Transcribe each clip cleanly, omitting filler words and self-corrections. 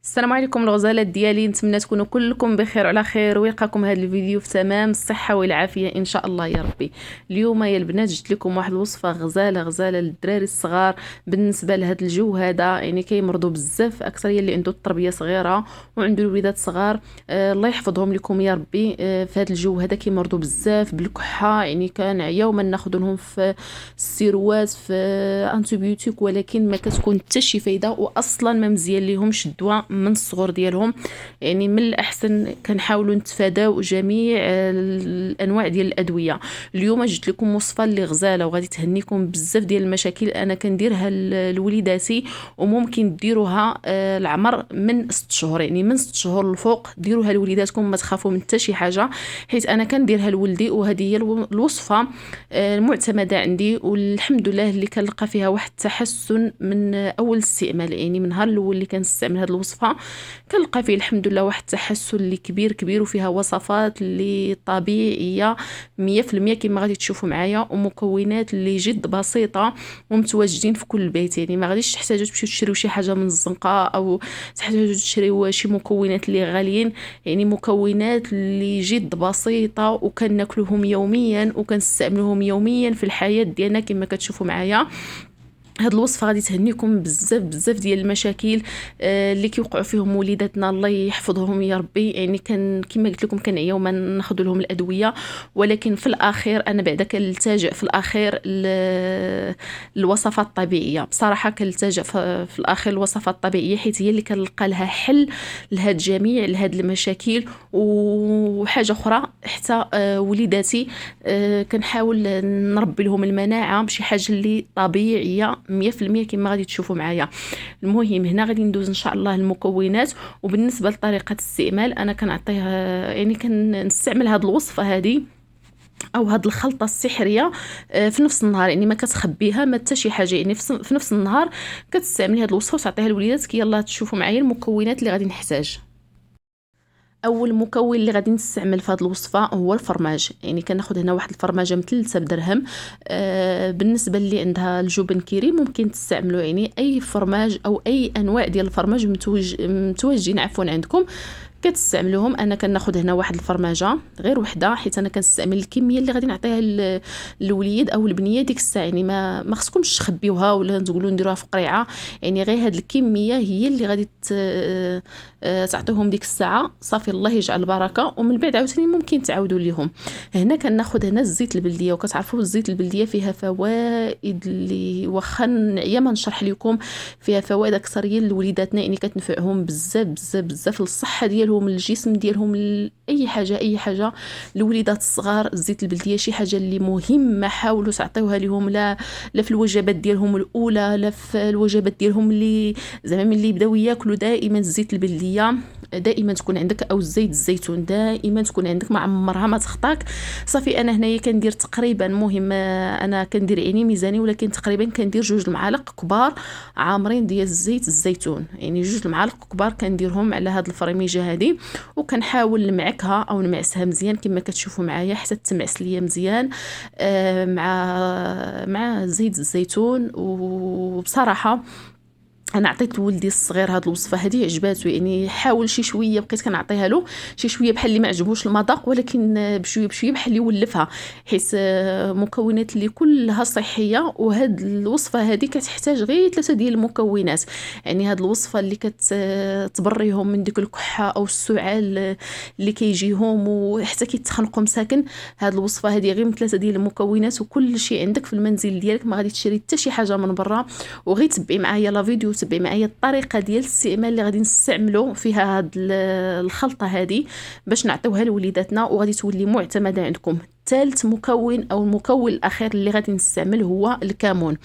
السلام عليكم الغزالات ديالي، نتمنى تكونوا كلكم بخير وعلى خير ويلقاكم هذا الفيديو في تمام الصحه والعافيه ان شاء الله يا ربي. اليوم يا البنات جبت لكم واحد الوصفه غزاله للدراري الصغار. بالنسبه لهذا الجو هذا يعني كيمرضوا بزاف، اكثريه اللي عنده التربيه صغيره وعنده الوليدات صغار. الله يحفظهم لكم يا ربي. في هذا الجو هذا كيمرضوا بزاف بالكحه، يعني كنعياو ما ناخذ في السيروات في انتيبيوتيك، ولكن ما كتكون حتى شي فايده، واصلا ما مزيان ليهمش الدواء من الصغر ديالهم. يعني من الاحسن كنحاولوا نتفاداو جميع الانواع ديال الادويه. اليوم جبت لكم وصفه اللي غزاله وغادي تهنيكم بزاف ديال المشاكل انا كنديرها لوليداتي، وممكن ديروها العمر من 6 شهور، يعني من 6 شهور الفوق ديروها لوليداتكم، ما تخافوا من حتى شي حاجه، حيت انا كنديرها لولدي وهذه هي الوصفه المعتمده عندي، والحمد لله اللي كنلقى فيها واحد التحسن من اول استعمال. يعني من نهار الاول اللي كنستعمل هذه الوصفه كنلقى فيه الحمد لله واحد التحسن اللي كبير وفيها وصفات اللي طبيعيه 100% كما غادي تشوفوا معايا، ومكونات اللي جد بسيطه ومتواجدين في كل بيت. يعني ما غاديش تحتاجوا تمشيو تشريو شي حاجه من الزنقه او تحتاجوا تشريو شي مكونات اللي غاليين، يعني مكونات اللي جد بسيطه وكناكلوهم يوميا وكنستعملوهم يوميا في الحياه ديالنا كما كتشوفوا معايا. هاد الوصفه غادي تهنيكم بزاف ديال المشاكل اللي كيوقعوا فيهم وليداتنا، الله يحفظهم يا ربي. يعني كما قلت لكم كنعياو ما ناخذ لهم الادويه، ولكن في الاخير انا بعدا كنلتجئ في الاخير للوصفات الطبيعيه. بصراحه كنلتجئ في الاخير الوصفات الطبيعيه، حيت هي اللي كنلقى لها حل لهاد جميع لهاد المشاكل. وحاجه اخرى حتى وليداتي كنحاول نربي لهم المناعه بشي حاجه اللي طبيعيه 100% كما غادي تشوفوا معايا. المهم هنا غادي ندوز ان شاء الله المكونات. وبالنسبه لطريقه الاستعمال انا كنعطيها، يعني كنستعمل هذه الوصفه هذه او هاد الخلطه السحريه في نفس النهار، يعني ما كتخبيها ما حتى شي حاجه، يعني في نفس النهار كتستعملي هاد الوصفه وتعطيها لوليداتك. يلا تشوفوا معايا المكونات اللي غادي نحتاج. اول مكون اللي غادي نستعمل في هذه الوصفه هو الفرماج. يعني كناخذ هنا واحد الفرماجه مثلثه بدرهم. بالنسبه اللي عندها الجبن كيري ممكن تستعملوا يعني اي فرماج او اي انواع ديال الفرماج متواجدين عفوا عندكم كتستعملوهم. انا كناخذ هنا واحد الفرماجه غير وحده، حيت انا كنستعمل الكميه اللي غادي نعطيها للوليد او البنيه ديك الساعه. يعني ما خصكمش تخبيوها ولا تقولوا نديروها في قريعه، يعني غير هاد الكميه هي اللي غادي تعطيهم ديك الساعه صافي. الله يجعل البركه، ومن بعد عاوتاني ممكن تعاودوا ليهم. هنا كناخذ هنا الزيت البلديه، وكتعرفوا الزيت البلديه فيها فوائد اللي واخا نعيا ما نشرح لكم، فيها فوائد اكثريه لوليداتنا، يعني كتنفعهم بزاف للصحه ديالهم، الجسم ديالهم، اي حاجه الوليدات الصغار. الزيت البلديه شي حاجه اللي مهمه، حاولوا تعطيوها لهم لا في الوجبات ديالهم الاولى، لا في الوجبات ديالهم اللي زعما ملي يبداو ياكلوا. دائما الزيت البلديه دائما تكون عندك، او زيت الزيتون دائما تكون عندك، ما عمرها ما تخطاك. صافي انا هنايا كندير تقريبا، مهم انا كندير يعني ميزاني، ولكن تقريبا كندير 2 المعالق كبار عامرين ديال زيت الزيتون، يعني 2 المعالق كبار كنديرهم على هاد الفريميجه هذه، وكنحاول نمعكها او نمعسها مزيان كما كتشوفوا معايا حتى تمعس ليا مزيان مع زيت الزيتون. وبصراحه انا عطيت ولدي الصغير هاد الوصفه هذه عجباتو، يعني حاول شي شويه، بقيت كنعطيها له شي شويه بحال اللي ما عجبوش المذاق، ولكن بشويه بحال اللي يولفها، حيت مكونات اللي كلها صحيه. وهاد الوصفه هذه كتحتاج غير 3 ديال المكونات، يعني هاد الوصفه اللي كتبريهم من ديك الكحه او السعال اللي كيجيهم وحتى كيتخنقوا مساكن. هاد الوصفه هذه غير من 3 ديال المكونات، وكل شيء عندك في المنزل ديالك، ما غادي تشري حتى شي حاجه من برا. وغير تبعي معايا لا فيديو، تبعي معايا الطريقه ديال الاستعمال اللي غادي نستعملوا فيها هاد الخلطه هذه باش نعطيوها لوليداتنا، وغادي تولي معتمده عندكم. ثالث مكون او المكون الاخير اللي غادي نستعمل هو الكمون.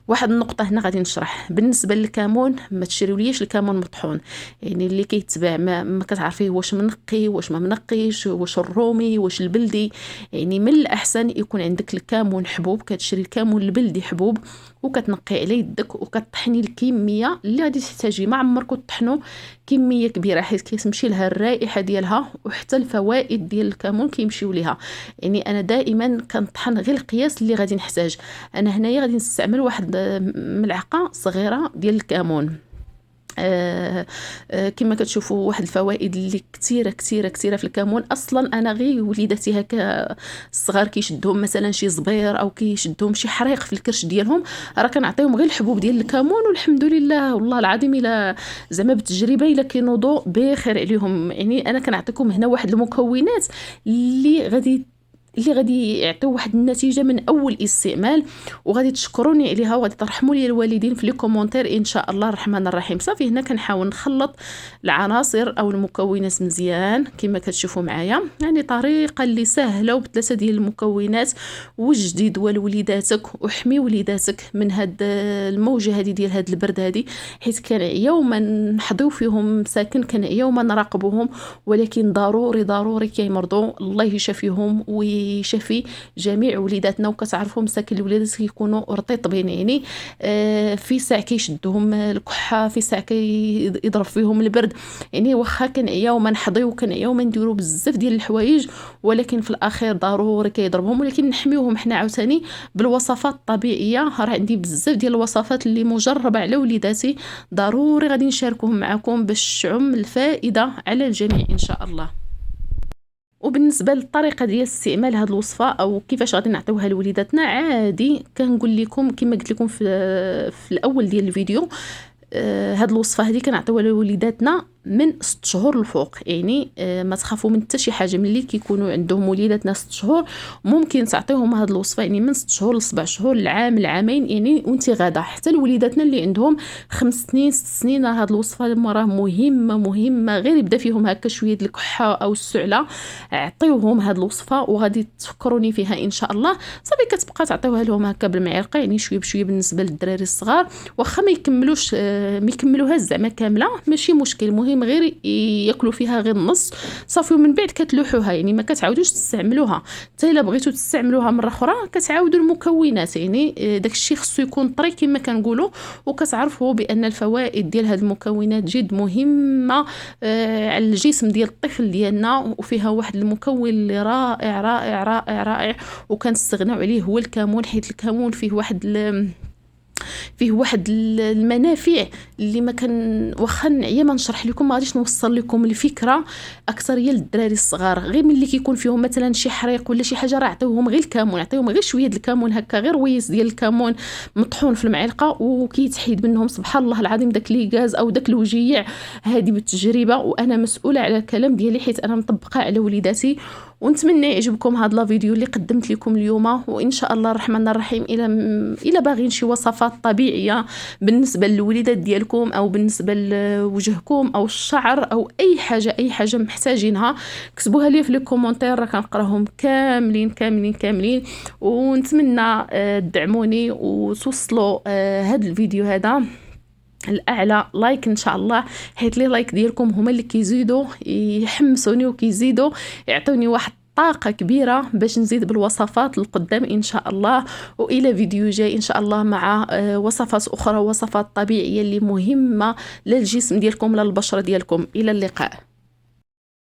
واحد النقطه هنا غادي نشرح بالنسبه للكمون، ما تشريوليش الكمون مطحون، يعني اللي كيتباع ما كتعرفيه واش منقي واش ما منقيش، واش الرومي واش البلدي. يعني من الاحسن يكون عندك الكمون حبوب، كتشري الكمون البلدي حبوب وكتنقي على يدك وكطحني الكميه اللي غادي تحتاجي. ما عمركم تطحنوا كميه كبيره، حيت كتمشي لها الرائحه ديالها وحتى الفوائد ديال الكمون كيمشيو ليها. يعني انا دائما كنطحن غير القياس اللي غادي نحتاج. انا هنايا غادي نستعمل واحد ملعقه صغيره ديال الكمون. كما كتشوفوا واحد الفوائد اللي كثيره كثيره كثيره في الكمون. اصلا انا غير وليداتي هكا الصغار كيشدهم مثلا شي زبير او كيشدهم شي حريق في الكرش ديالهم، راه كنعطيهم غير الحبوب ديال الكمون والحمد لله والله العظيم الا زعما بالتجربه الا كينوضوا بخير عليهم. يعني انا كنعطيكم هنا واحد المكونات اللي غادي يعطيو واحد النتيجه من اول استعمال، وغادي تشكروني عليها وغادي ترحموا لي الوالدين في لي كومونتير ان شاء الله الرحمن الرحيم. صافي هنا كنحاول نخلط العناصر او المكونات مزيان كما كتشوفوا معايا، يعني طريقه اللي سهله وبثلاثه ديال المكونات. وجدي دواء لوليداتك وحمي وليداتك من هاد الموجه هذه ديال هاد البرد هذه، حيت كان يوما نحضيو فيهم مساكن، كان يوما نراقبوهم، ولكن ضروري ضروري كيمرضوا. الله يشافيهم ويشفي جميع وليداتنا. وكتعرفوا مساكن الوليدات كيكونوا رطيطبين، يعني في ساعه كيشدهم الكحه، في ساعه كيضرب فيهم البرد. يعني واخا كنعياو ما نحضيو كنعياو ما نديروا بزاف ديال الحوايج، ولكن في الاخير ضروري كيضربهم. ولكن نحميوهم حنا عاوتاني بالوصفات الطبيعيه. راه عندي بزاف ديال الوصفات اللي مجربه على وليداتي، ضروري غادي نشاركهم معكم باش تعم الفائده على الجميع ان شاء الله. وبالنسبه للطريقه ديال استعمال هذه الوصفه او كيفاش غادي نعطيوها لوليداتنا، عادي كنقول لكم كما قلت لكم في الاول ديال الفيديو، هاد الوصفه هذه كنعطيوها لوليداتنا من 6 شهور الفوق. يعني ما تخافوا من حتى شي حاجه، ملي كيكونوا عندهم وليداتنا 6 شهور ممكن تعطيهم هاد الوصفه، يعني من 6 شهور ل 7 شهور، العام، العامين، يعني وانت غادا. حتى لوليداتنا اللي عندهم 5 سنين 6 سنين هاد الوصفه راه مهمه. غير يبدا فيهم هكا شويه د الكحه او السعله، عطيوهم هاد الوصفه وغادي تفكروني فيها ان شاء الله. صافي كتبقى تعطيوها لهم هكا بالمعلقه، يعني شويه بشويه. بالنسبه للدراري الصغار واخا ما يكملوها زعما كامله ماشي مشكل، المهم غير ياكلوا فيها غير النص صافي، ومن بعد كتلوحوها، يعني ما كتعاودوش تستعملوها. حتى الا بغيتو تستعملوها مره اخرى كتعاودوا المكونات، يعني داكشي خصو يكون طري كما كنقولوا. وكتعرفوا بان الفوائد ديال هاد المكونات جد مهمه على الجسم ديال الطفل ديالنا، وفيها واحد المكون اللي رائع رائع رائع رائع وكنستغناو عليه، هو الكمون. حيت الكمون فيه واحد المنافع اللي ما كان واخا نعيا ما نشرح لكم، ما غاديش نوصل لكم الفكره. اكثريه للدراري الصغار غير ملي كيكون فيهم مثلا شي حريق ولا شي حاجه، راه عطيوهم غير الكمون، عطيوهم غير شويه د الكمون هكا، غير ويس ديال الكمون مطحون في المعلقه وكيتحيد منهم سبحان الله العظيم داك لي غاز او داك الوجيع. هذه بالتجربه، وانا مسؤوله على الكلام ديالي حيت انا مطبقه على وليداتي. ونتمنى يعجبكم هذا الفيديو اللي قدمت لكم اليوم، وان شاء الله الرحمن الرحيم الى باغيين شي وصفات طبيعيه بالنسبه للوليدات ديالكم او بالنسبه لوجهكم او الشعر او اي حاجه محتاجينها، كتبوها لي في لي كومونتير، راه كنقراهم كاملين كاملين كاملين. ونتمنى تدعموني وتوصلوا هذا الفيديو هذا الاعلى لايك ان شاء الله، حيت لي لايك ديالكم هما اللي كيزيدوا يحمسوني وكيزيدوا يعطوني واحد طاقة كبيرة باش نزيد بالوصفات القدام إن شاء الله. وإلى فيديو جاي إن شاء الله مع وصفات أخرى، وصفات طبيعية اللي مهمة للجسم ديالكم للبشرة ديالكم. إلى اللقاء.